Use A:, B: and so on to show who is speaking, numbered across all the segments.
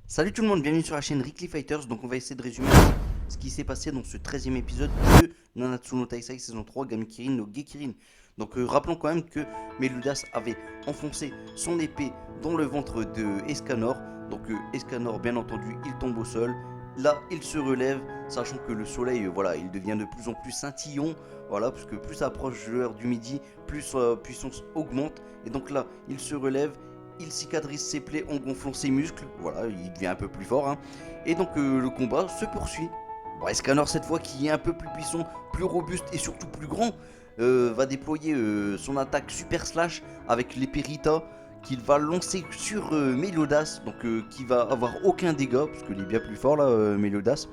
A: Salut tout le monde, bienvenue sur la chaîne Rickly Fighters. Donc on va essayer de résumer ce qui s'est passé dans ce 13e épisode de Nanatsu no Taisai saison 3 Gamikirin no Gekirin. Donc rappelons quand même que Meludas avait enfoncé son épée dans le ventre de Escanor. Donc Escanor bien entendu il tombe au sol. Là il se relève, sachant que le soleil voilà il devient de plus en plus scintillant. Voilà, parce que plus ça approche l'heure du midi, plus sa puissance augmente. Et donc là il se relève, il cicatrise ses plaies en gonflant ses muscles, voilà, il devient un peu plus fort, hein. Et donc le combat se poursuit. Bon, Escanor cette fois qui est un peu plus puissant, plus robuste et surtout plus grand, va déployer son attaque Super Slash avec l'épée Rita qu'il va lancer sur Meliodas, donc qui va avoir aucun dégât, parce qu'il est bien plus fort là, Meliodas.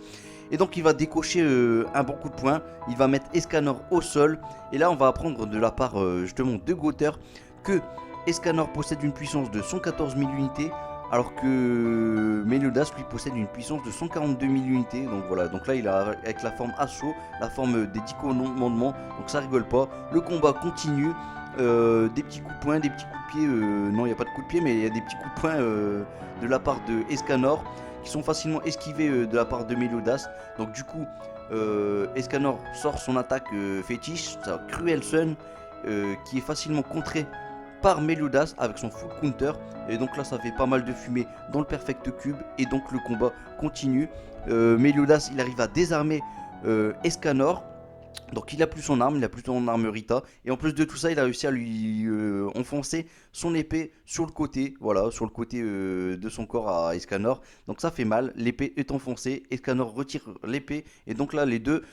A: Et donc il va décocher un bon coup de poing, il va mettre Escanor au sol, et là on va apprendre de la part justement de Gother que Escanor possède une puissance de 114 000 unités, alors que Meliodas lui possède une puissance de 142 000 unités. Donc voilà, donc là il a avec la forme assaut, la forme des 10 commandements, donc ça rigole pas. Le combat continue, des petits coups de poing, des petits coups de pied, non il n'y a pas de coups de pied, mais il y a des petits coups de poing de la part de Escanor qui sont facilement esquivés de la part de Meliodas. Donc du coup, Escanor sort son attaque fétiche, sa Cruel Sun, qui est facilement contrée par Meliodas avec son full counter. Et donc là ça fait pas mal de fumée dans le perfect cube. Et donc le combat continue. Meliodas il arrive à désarmer Escanor. Donc il a plus son arme, il a plus son arme Rita. Et en plus de tout ça, il a réussi à lui enfoncer son épée sur le côté. Voilà, sur le côté de son corps à Escanor. Donc ça fait mal, l'épée est enfoncée. Escanor retire l'épée. Et donc là, les deux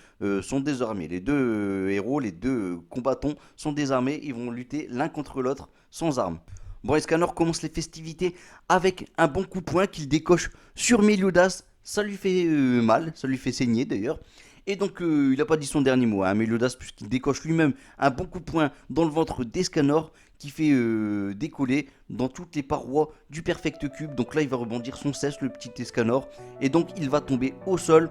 A: sont désarmés. Les deux héros, les deux combattants sont désarmés. Ils vont lutter l'un contre l'autre sans armes. Bon, Escanor commence les festivités avec un bon coup de poing qu'il décoche sur Meliodas. Ça lui fait mal, ça lui fait saigner d'ailleurs. Et donc il n'a pas dit son dernier mot, hein, Meliodas, puisqu'il décoche lui-même un bon coup de poing dans le ventre d'Escanor qui fait décoller dans toutes les parois du Perfect Cube. Donc là il va rebondir son cesse, le petit Escanor. Et donc il va tomber au sol.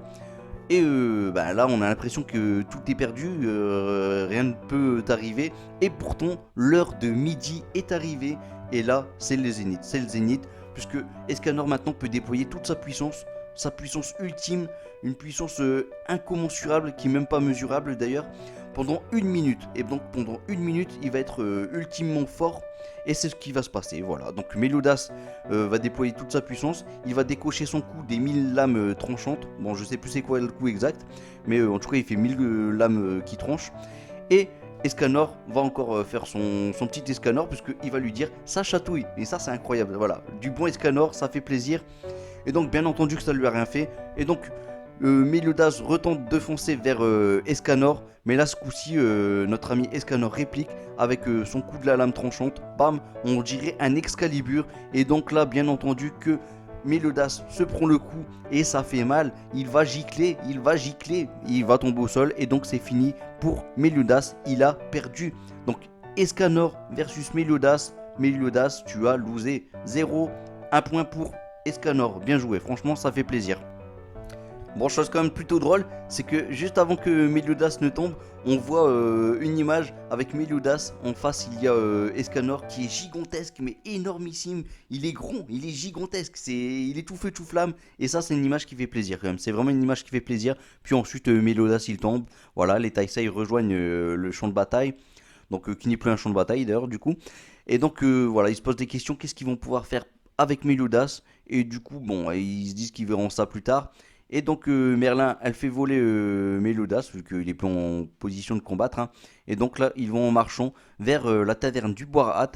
A: Et bah, là on a l'impression que tout est perdu, rien ne peut arriver. Et pourtant l'heure de midi est arrivée. Et là c'est le zénith, puisque Escanor maintenant peut déployer toute sa puissance ultime, une puissance incommensurable qui n'est même pas mesurable d'ailleurs, pendant une minute. Et donc pendant une minute, il va être ultimement fort. Et c'est ce qui va se passer. Voilà. Donc Meliodas va déployer toute sa puissance. Il va décocher son coup des 1000 lames tranchantes. Bon, je sais plus c'est quoi le coup exact, mais en tout cas, il fait 1000 lames qui tranchent. Et Escanor va encore faire son petit Escanor, puisqu'il va lui dire ça chatouille. Et ça, c'est incroyable. Voilà. Du bon Escanor, ça fait plaisir. Et donc, bien entendu que ça lui a rien fait. Et donc, Meliodas retente de foncer vers Escanor. Mais là, ce coup-ci, notre ami Escanor réplique avec son coup de la lame tranchante. Bam, on dirait un Excalibur. Et donc là, bien entendu que Meliodas se prend le coup et ça fait mal. Il va gicler, il va tomber au sol. Et donc, c'est fini pour Meliodas. Il a perdu. Donc, Escanor versus Meliodas. Meliodas, tu as losé 0. Un point pour Escanor, bien joué, franchement ça fait plaisir. Bon, chose quand même plutôt drôle, c'est que juste avant que Meliodas ne tombe, on voit une image avec Meliodas. En face, il y a Escanor qui est gigantesque, mais énormissime. Il est gros, il est gigantesque, il est tout feu, tout flamme. Et ça, c'est une image qui fait plaisir quand même. C'est vraiment une image qui fait plaisir. Puis ensuite, Meliodas, il tombe. Voilà, les Taisei rejoignent le champ de bataille. Donc, qui n'est plus un champ de bataille d'ailleurs, du coup. Et donc, voilà, ils se posent des questions. Qu'est-ce qu'ils vont pouvoir faire avec Meliodas? Et du coup, bon, ils se disent qu'ils verront ça plus tard. Et donc Merlin, elle fait voler Meliodas, vu qu'il est plus en position de combattre, hein. Et donc là, ils vont en marchant vers la taverne du Bois-Hat.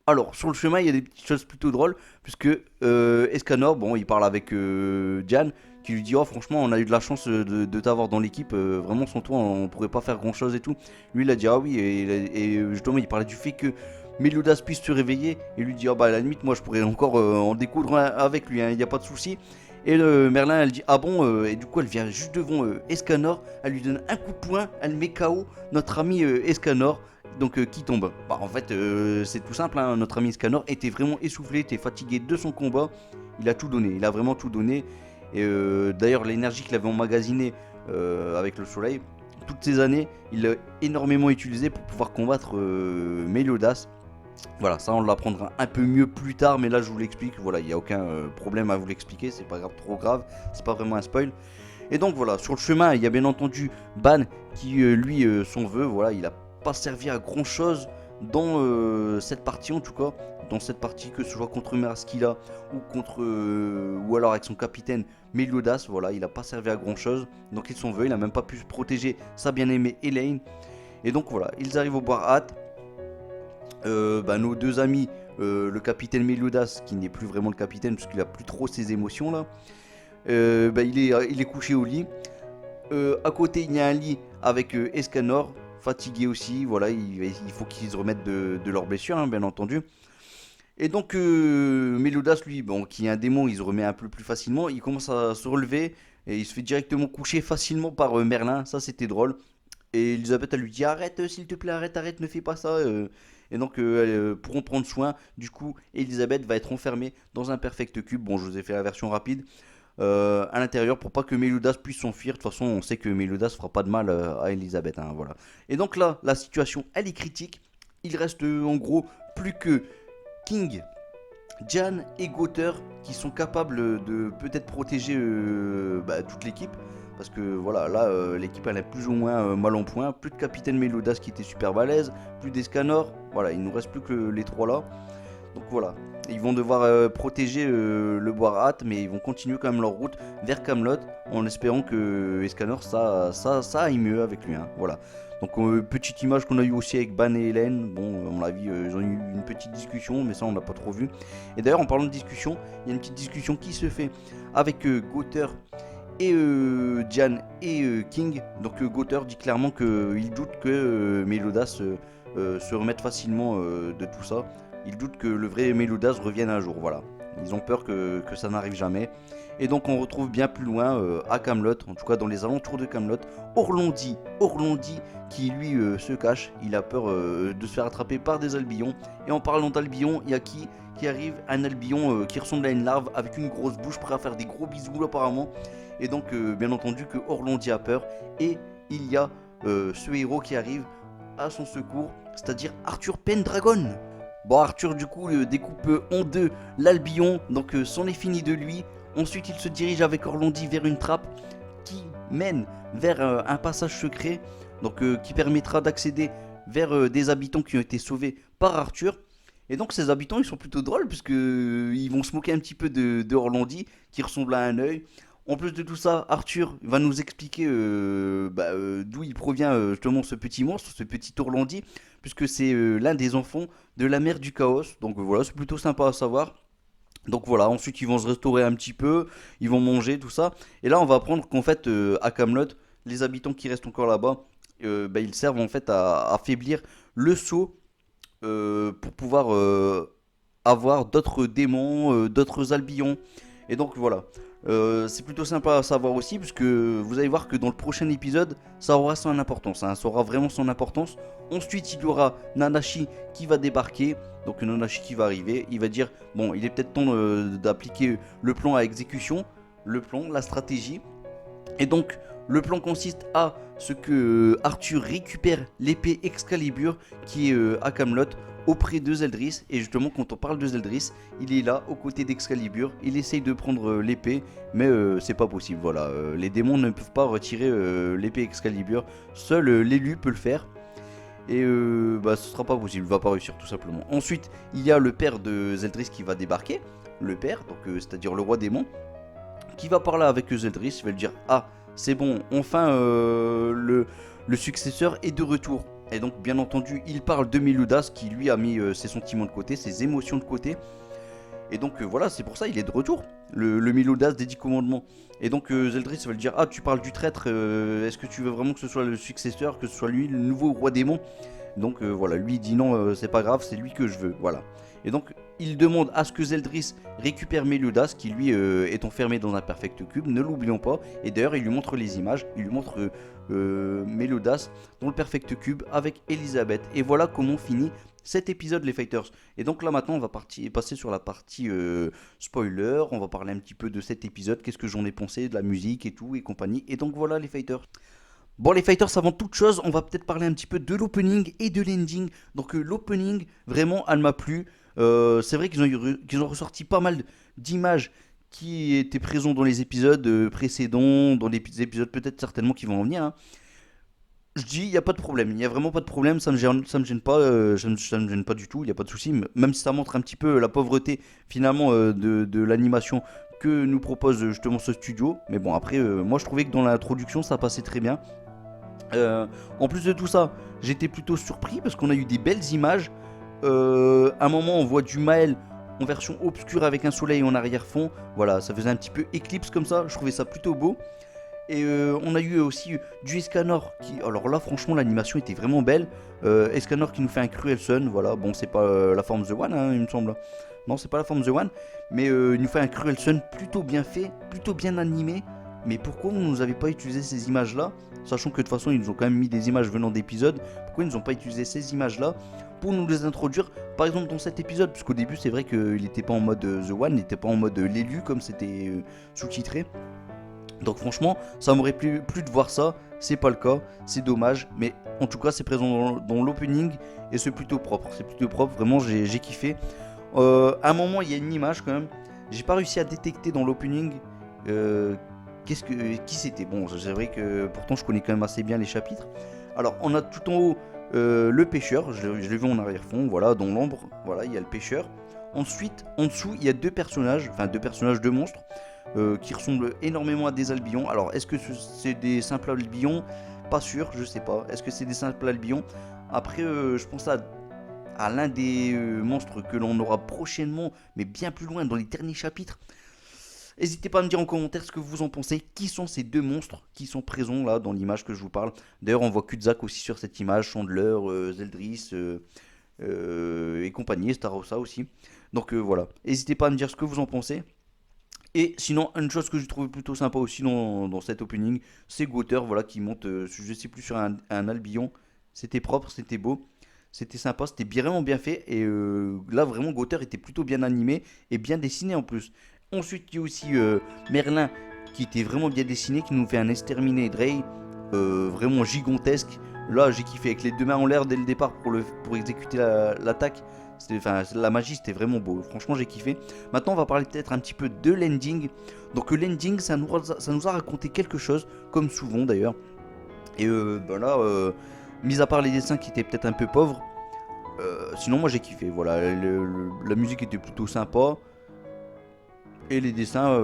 A: Alors, sur le chemin, il y a des petites choses plutôt drôles, puisque Escanor, bon, il parle avec Diane, qui lui dit: oh, franchement, on a eu de la chance de t'avoir dans l'équipe, vraiment, sans toi, on pourrait pas faire grand chose et tout. Lui, il a dit: ah oui, et justement, il parlait du fait que Meliodas puisse se réveiller, et lui dit: ah bah, à la limite, moi, je pourrais encore en découdre avec lui, il n'y a pas de souci. Et Merlin, elle dit: ah bon, et du coup, elle vient juste devant Escanor, elle lui donne un coup de poing, elle met KO notre ami Escanor. Donc qui tombe? Bah en fait c'est tout simple, hein. Notre ami Escanor était vraiment essoufflé, était fatigué de son combat. Il a tout donné, il a vraiment tout donné. Et d'ailleurs l'énergie qu'il avait emmagasinée avec le soleil, toutes ces années, il l'a énormément utilisé pour pouvoir combattre Meliodas. Voilà, ça on l'apprendra un peu mieux plus tard, mais là je vous l'explique, voilà, il n'y a aucun problème à vous l'expliquer, c'est pas grave, trop grave, c'est pas vraiment un spoil. Et donc voilà, sur le chemin, il y a bien entendu Ban qui lui s'en veut, voilà, il a pas servi à grand chose dans cette partie en tout cas, dans cette partie que ce soit contre Meraskila ou contre ou alors avec son capitaine Meliodas, voilà, il a pas servi à grand chose, donc il s'en veut, il a même pas pu protéger sa bien-aimée Elaine. Et donc voilà, ils arrivent au bar Hat. Nos deux amis, le capitaine Meliodas, qui n'est plus vraiment le capitaine puisqu'il a plus trop ses émotions là, il est couché au lit. À côté, il y a un lit avec Escanor, fatigué aussi. Voilà, il faut qu'ils se remettent de leurs blessures, hein, bien entendu. Et donc, Meliodas, lui, bon, qui est un démon, il se remet un peu plus facilement. Il commence à se relever et il se fait directement coucher facilement par Merlin. Ça, c'était drôle. Et Elisabeth, elle lui dit arrête, s'il te plaît, arrête, arrête, ne fais pas ça. Et donc, elles pourront prendre soin. Du coup, Elisabeth va être enfermée dans un perfect cube. Bon, je vous ai fait la version rapide. À l'intérieur pour pas que Meliodas puisse s'enfuir. De toute façon, on sait que Meliodas fera pas de mal à Elisabeth. Hein, voilà. Et donc là, la situation, elle est critique. Il reste en gros plus que King, Jan et Gother qui sont capables de peut-être protéger toute l'équipe. Parce que voilà, là, l'équipe elle est plus ou moins mal en point. Plus de capitaine Meliodas qui était super balèze, plus d'Escanor. Voilà, il nous reste plus que les trois là. Donc voilà, ils vont devoir protéger le Boirat, mais ils vont continuer quand même leur route vers Camelot en espérant que Escanor ça aille mieux avec lui. Hein, voilà. Donc petite image qu'on a eu aussi avec Ban et Hélène. Bon, à mon avis, ils ont eu une petite discussion, mais ça on l'a pas trop vu. Et d'ailleurs, en parlant de discussion, il y a une petite discussion qui se fait avec Gother et Jan et King. Donc Gother dit clairement qu'il doute que Meliodas se remette facilement de tout ça. Il doute que le vrai Meliodas revienne un jour, voilà. Ils ont peur que ça n'arrive jamais. Et donc on retrouve bien plus loin à Camelot, en tout cas dans les alentours de Camelot, Orlondi qui lui se cache. Il a peur de se faire attraper par des albillons. Et en parlant d'albillons, il y a qui arrive, un albillon qui ressemble à une larve avec une grosse bouche, prêt à faire des gros bisous apparemment. Et donc bien entendu que Orlondi a peur. Et il y a ce héros qui arrive à son secours, c'est-à-dire Arthur Pendragon. Bon, Arthur du coup découpe en deux l'Albion, donc c'en est fini de lui. Ensuite il se dirige avec Orlondi vers une trappe qui mène vers un passage secret, donc qui permettra d'accéder vers des habitants qui ont été sauvés par Arthur. Et donc ces habitants ils sont plutôt drôles puisque ils vont se moquer un petit peu de Orlondi qui ressemble à un œil. En plus de tout ça, Arthur va nous expliquer d'où il provient justement ce petit monstre, ce petit Orlondi, puisque c'est l'un des enfants de la mère du chaos. Donc voilà, c'est plutôt sympa à savoir. Donc voilà, ensuite ils vont se restaurer un petit peu, ils vont manger, tout ça. Et là on va apprendre qu'en fait à Camelot, les habitants qui restent encore là-bas, ils servent en fait à affaiblir le sceau pour pouvoir avoir d'autres démons, d'autres albillons. Et donc voilà. C'est plutôt sympa à savoir aussi, puisque vous allez voir que dans le prochain épisode, ça aura son importance, hein, ça aura vraiment son importance. Ensuite, il y aura Nanashi qui va débarquer, donc Nanashi qui va arriver, il va dire, bon, il est peut-être temps d'appliquer le plan à exécution, le plan, la stratégie. Et donc, le plan consiste à ce que Arthur récupère l'épée Excalibur qui est à Camelot auprès de Zeldris. Et justement, quand on parle de Zeldris, il est là aux côtés d'Excalibur. Il essaye de prendre l'épée, mais c'est pas possible. Voilà, les démons ne peuvent pas retirer l'épée Excalibur. Seul l'élu peut le faire. Et ce sera pas possible, il va pas réussir tout simplement. Ensuite, il y a le père de Zeldris qui va débarquer. Le père, donc c'est-à-dire le roi démon, qui va parler avec Zeldris. Il va lui dire ah, c'est bon, enfin le successeur est de retour. Et donc bien entendu il parle de Meliodas qui lui a mis ses sentiments de côté, ses émotions de côté. Et donc voilà, c'est pour ça il est de retour, le Meliodas des 10 commandements. Et donc Zeldris va lui dire ah, tu parles du traître, est-ce que tu veux vraiment que ce soit le successeur, que ce soit lui le nouveau roi démon? Donc voilà, lui il dit non, c'est pas grave, c'est lui que je veux, voilà. Et donc il demande à ce que Zeldris récupère Meliodas qui lui est enfermé dans un perfect cube, ne l'oublions pas. Et d'ailleurs il lui montre les images, il lui montre Meliodas dans le perfect cube avec Elisabeth. Et voilà comment finit cet épisode les fighters. Et donc là maintenant on va passer sur la partie spoiler, on va parler un petit peu de cet épisode, qu'est-ce que j'en ai pensé, de la musique et tout et compagnie. Et donc voilà les fighters. Bon les fighters, avant toute chose, on va peut-être parler un petit peu de l'opening et de l'ending. Donc l'opening, vraiment, elle m'a plu. C'est vrai qu'ils ont ressorti pas mal d'images qui étaient présentes dans les épisodes précédents, dans les épisodes peut-être certainement qui vont en venir, hein. Je dis, il n'y a pas de problème, il n'y a vraiment pas de problème, ça me gêne pas, ça me gêne pas du tout, il n'y a pas de souci, même si ça montre un petit peu la pauvreté finalement de l'animation que nous propose justement ce studio. Mais bon, après, moi je trouvais que dans l'introduction ça passait très bien. En plus de tout ça, j'étais plutôt surpris parce qu'on a eu des belles images. À un moment, on voit du Maël en version obscure avec un soleil en arrière-fond. Voilà, ça faisait un petit peu éclipse comme ça. Je trouvais ça plutôt beau. Et on a eu aussi du Escanor qui. Alors là, franchement, l'animation était vraiment belle. Escanor qui nous fait un Cruel Sun. Voilà, bon, c'est pas la forme The One, hein, il me semble. Non, c'est pas la forme The One. Mais il nous fait un Cruel Sun plutôt bien fait, plutôt bien animé. Mais pourquoi vous nous avez pas utilisé ces images-là, sachant que de toute façon ils nous ont quand même mis des images venant d'épisodes? Pourquoi ils nous ont pas utilisé ces images-là pour nous les introduire, par exemple dans cet épisode? Parce qu'au début c'est vrai qu'il n'était pas en mode The One, il n'était pas en mode l'élu comme c'était sous-titré. Donc franchement, ça m'aurait plu de voir ça. C'est pas le cas, c'est dommage. Mais en tout cas, c'est présent dans l'opening et c'est plutôt propre. C'est plutôt propre, vraiment, j'ai kiffé. À un moment, il y a une image quand même. J'ai pas réussi à détecter dans l'opening euh, qui c'était. Bon, c'est vrai que pourtant, je connais quand même assez bien les chapitres. Alors, on a tout en haut le pêcheur. Je l'ai vu en arrière-fond, voilà, dans l'ombre. Voilà, il y a le pêcheur. Ensuite, en dessous, il y a deux personnages, deux monstres qui ressemblent énormément à des albillons. Alors, est-ce que c'est des simples albillons? Pas sûr, je sais pas. Est-ce que c'est des simples albillons? Après, je pense à l'un des monstres que l'on aura prochainement, mais bien plus loin dans les derniers chapitres. N'hésitez pas à me dire en commentaire ce que vous en pensez. Qui sont ces deux monstres qui sont présents là dans l'image que je vous parle? D'ailleurs, on voit Kuzak aussi sur cette image, Chandler, Zeldris et compagnie, Starossa aussi. Donc voilà, n'hésitez pas à me dire ce que vous en pensez. Et sinon, une chose que j'ai trouvé plutôt sympa aussi dans cet opening, c'est Gauter, voilà, qui monte, je sais plus, sur un albillon. C'était propre, c'était beau, c'était sympa, c'était vraiment bien fait. Et là, vraiment, Gauter était plutôt bien animé et bien dessiné en plus. Ensuite, il y a aussi Merlin, qui était vraiment bien dessiné, qui nous fait un exterminé Dray, vraiment gigantesque. Là, j'ai kiffé avec les deux mains en l'air dès le départ pour exécuter l'attaque. La magie, c'était vraiment beau. Franchement, j'ai kiffé. Maintenant, on va parler peut-être un petit peu de l'ending. Donc, l'ending, ça nous a raconté quelque chose, comme souvent d'ailleurs. Et là, mis à part les dessins qui étaient peut-être un peu pauvres, sinon, moi j'ai kiffé. Voilà, la musique était plutôt sympa. Et les dessins,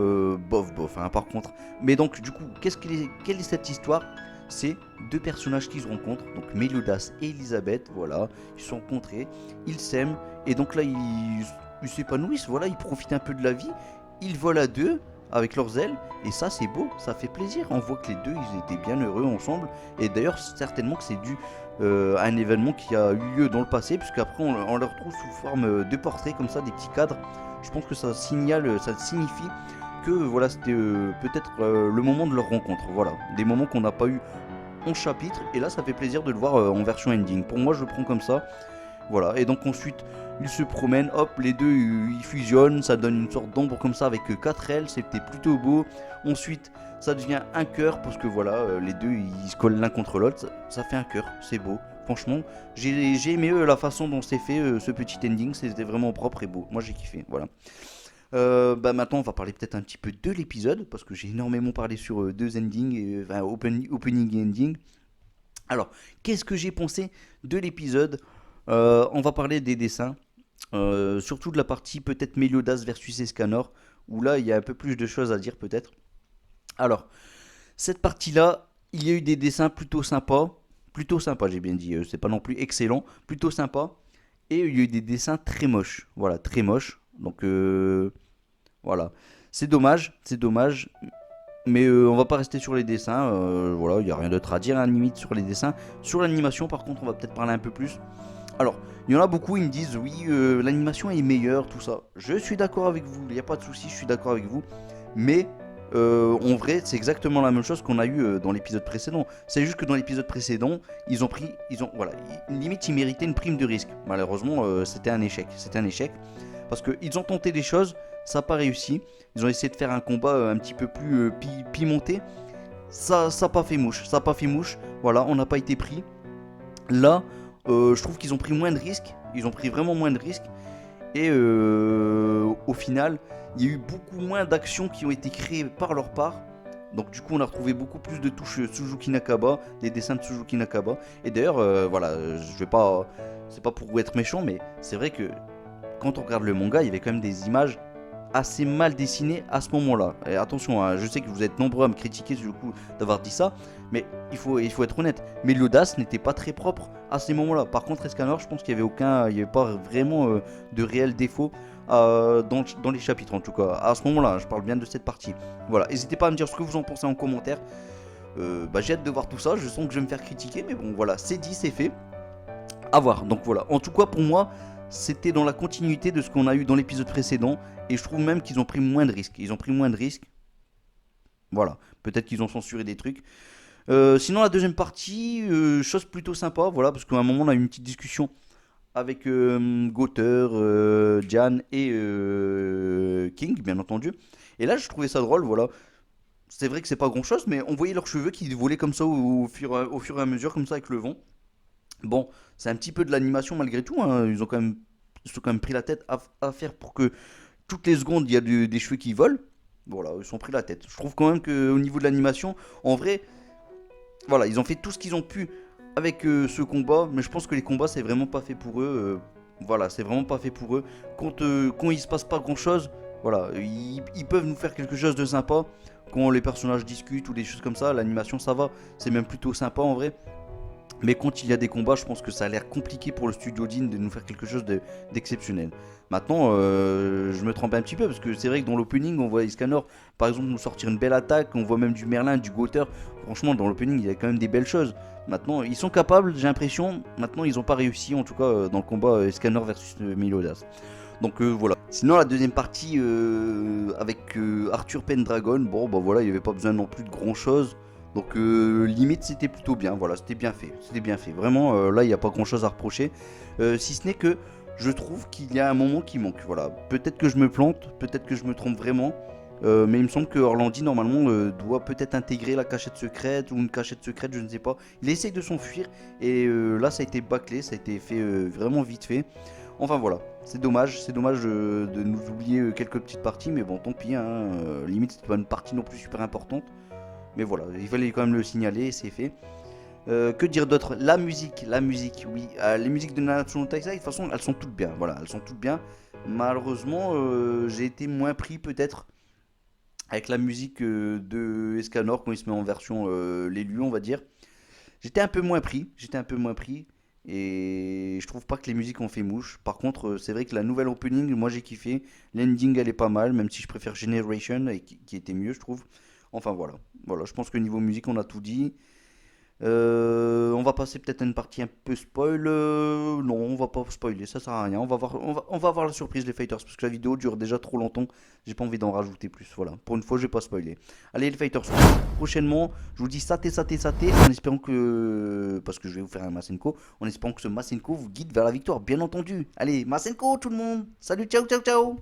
A: bof, bof, hein, par contre. Mais donc, du coup, quelle est cette histoire? C'est deux personnages qui se rencontrent, donc Meliodas et Elisabeth, voilà, ils se sont rencontrés, ils s'aiment, et donc là, ils s'épanouissent, voilà, ils profitent un peu de la vie, ils volent à deux, avec leurs ailes, et ça, c'est beau, ça fait plaisir, on voit que les deux, ils étaient bien heureux ensemble, et d'ailleurs, certainement que c'est dû à un événement qui a eu lieu dans le passé, puisqu'après, on le retrouve sous forme de portraits, comme ça, des petits cadres. Je pense que ça signifie que voilà, c'était peut-être le moment de leur rencontre. Voilà, des moments qu'on n'a pas eu en chapitre, et là ça fait plaisir de le voir en version ending. Pour moi, je le prends comme ça. Voilà, et donc ensuite ils se promènent, hop, les deux ils fusionnent, ça donne une sorte d'ombre comme ça avec 4 ailes, c'était plutôt beau. Ensuite ça devient un cœur parce que voilà, les deux ils se collent l'un contre l'autre, ça fait un cœur, c'est beau. Franchement, j'ai aimé la façon dont c'est fait ce petit ending, c'était vraiment propre et beau. Moi j'ai kiffé, voilà. Maintenant on va parler peut-être un petit peu de l'épisode parce que j'ai énormément parlé sur deux endings, opening et ending. Alors, qu'est-ce que j'ai pensé de l'épisode? On va parler des dessins, surtout de la partie peut-être Meliodas versus Escanor, où là il y a un peu plus de choses à dire peut-être. Alors, cette partie-là, il y a eu des dessins plutôt sympas j'ai bien dit, c'est pas non plus excellent, plutôt sympa, et il y a eu des dessins très moches, voilà, très moches, donc voilà, c'est dommage, mais on va pas rester sur les dessins, voilà, il n'y a rien d'autre à dire, hein, limite sur les dessins. Sur l'animation, par contre, on va peut-être parler un peu plus. Alors, il y en a beaucoup, ils me disent, oui, l'animation est meilleure, tout ça. Je suis d'accord avec vous, il n'y a pas de souci, je suis d'accord avec vous. Mais, en vrai, c'est exactement la même chose qu'on a eu dans l'épisode précédent. C'est juste que dans l'épisode précédent, voilà, limite, ils méritaient une prime de risque. Malheureusement, c'était un échec. Parce qu'ils ont tenté des choses, ça n'a pas réussi. Ils ont essayé de faire un combat un petit peu plus pimenté. ça a pas fait mouche, ça a pas fait mouche. Voilà, on n'a pas été pris. Là, je trouve qu'ils ont pris moins de risques. Ils ont pris vraiment moins de risques. Et au final, il y a eu beaucoup moins d'actions qui ont été créées par leur part. Donc du coup, on a retrouvé beaucoup plus de touches Suzuki Nakaba, des dessins de Suzuki Nakaba. Et d'ailleurs, voilà, je vais pas, c'est pas pour être méchant, mais c'est vrai que quand on regarde le manga, il y avait quand même des images assez mal dessinées à ce moment-là. Et attention, hein, je sais que vous êtes nombreux à me critiquer du coup d'avoir dit ça, mais il faut être honnête. Mais l'audace n'était pas très propre à ces moments-là. Par contre, Escanor, je pense qu'il y avait aucun, il y avait pas vraiment de réel défaut dans les chapitres en tout cas. À ce moment-là, je parle bien de cette partie. Voilà, n'hésitez pas à me dire ce que vous en pensez en commentaire. J'ai hâte de voir tout ça. Je sens que je vais me faire critiquer, mais bon, voilà, c'est dit, c'est fait. À voir. Donc voilà. En tout cas, pour moi, c'était dans la continuité de ce qu'on a eu dans l'épisode précédent. Et je trouve même qu'ils ont pris moins de risques. Ils ont pris moins de risques. Voilà. Peut-être qu'ils ont censuré des trucs. Sinon, la deuxième partie, chose plutôt sympa. Voilà, parce qu'à un moment, on a eu une petite discussion avec Gauter, Jan et King, bien entendu. Et là, je trouvais ça drôle. Voilà. C'est vrai que c'est pas grand chose, mais on voyait leurs cheveux qui volaient comme ça au fur et à mesure, comme ça, avec le vent. Bon, c'est un petit peu de l'animation malgré tout, hein. Ils ont quand même pris la tête à faire pour que toutes les secondes il y a des cheveux qui volent. Voilà, ils sont pris la tête. Je trouve quand même qu'au niveau de l'animation, en vrai, voilà, ils ont fait tout ce qu'ils ont pu avec ce combat, mais je pense que les combats c'est vraiment pas fait pour eux. Voilà, c'est vraiment pas fait pour eux. Quand il se passe pas grand chose, voilà, ils peuvent nous faire quelque chose de sympa. Quand les personnages discutent ou des choses comme ça, l'animation ça va, c'est même plutôt sympa en vrai. Mais quand il y a des combats, je pense que ça a l'air compliqué pour le studio Dean de nous faire quelque chose d'exceptionnel. Maintenant, je me trompe un petit peu parce que c'est vrai que dans l'opening, on voit Escanor par exemple nous sortir une belle attaque, on voit même du Merlin, du Gauter. Franchement, dans l'opening, il y a quand même des belles choses. Maintenant, ils sont capables, j'ai l'impression. Maintenant, ils n'ont pas réussi, en tout cas, dans le combat Escanor versus Meliodas. Donc voilà. Sinon, la deuxième partie avec Arthur Pendragon, bon, bah voilà, il n'y avait pas besoin non plus de grand chose. Donc limite c'était plutôt bien, voilà, c'était bien fait, Vraiment là il n'y a pas grand chose à reprocher, si ce n'est que je trouve qu'il y a un moment qui manque, voilà. Peut-être que je me plante, peut-être que je me trompe vraiment, mais il me semble que Orlandi normalement doit peut-être intégrer la cachette secrète ou une cachette secrète, je ne sais pas. Il essaye de s'enfuir et là ça a été bâclé, ça a été fait vraiment vite fait. Enfin voilà, c'est dommage de nous oublier quelques petites parties, mais bon tant pis, hein, limite c'était pas une partie non plus super importante. Mais voilà, il fallait quand même le signaler, c'est fait. Que dire d'autre? La musique, oui. Les musiques de Nanatsu no Taizai, de toute façon, elles sont toutes bien. Voilà, elles sont toutes bien. Malheureusement, j'ai été moins pris peut-être avec la musique de Escanor quand il se met en version l'élu, on va dire. J'étais un peu moins pris. Et je trouve pas que les musiques ont fait mouche. Par contre, c'est vrai que la nouvelle opening, moi j'ai kiffé. L'ending, elle est pas mal, même si je préfère Generation, qui était mieux, je trouve. Enfin voilà. Voilà, je pense que niveau musique, on a tout dit. On va passer peut-être à une partie un peu spoil. Non, on va pas spoiler, ça sert à rien. On va voir la surprise les fighters parce que la vidéo dure déjà trop longtemps. J'ai pas envie d'en rajouter plus. Voilà, pour une fois, je vais pas spoiler. Allez, les fighters, prochainement, je vous dis saté, en espérant que. Parce que je vais vous faire un Masenko. En espérant que ce Masenko vous guide vers la victoire, bien entendu. Allez, Masenko, tout le monde. Salut, ciao, ciao, ciao.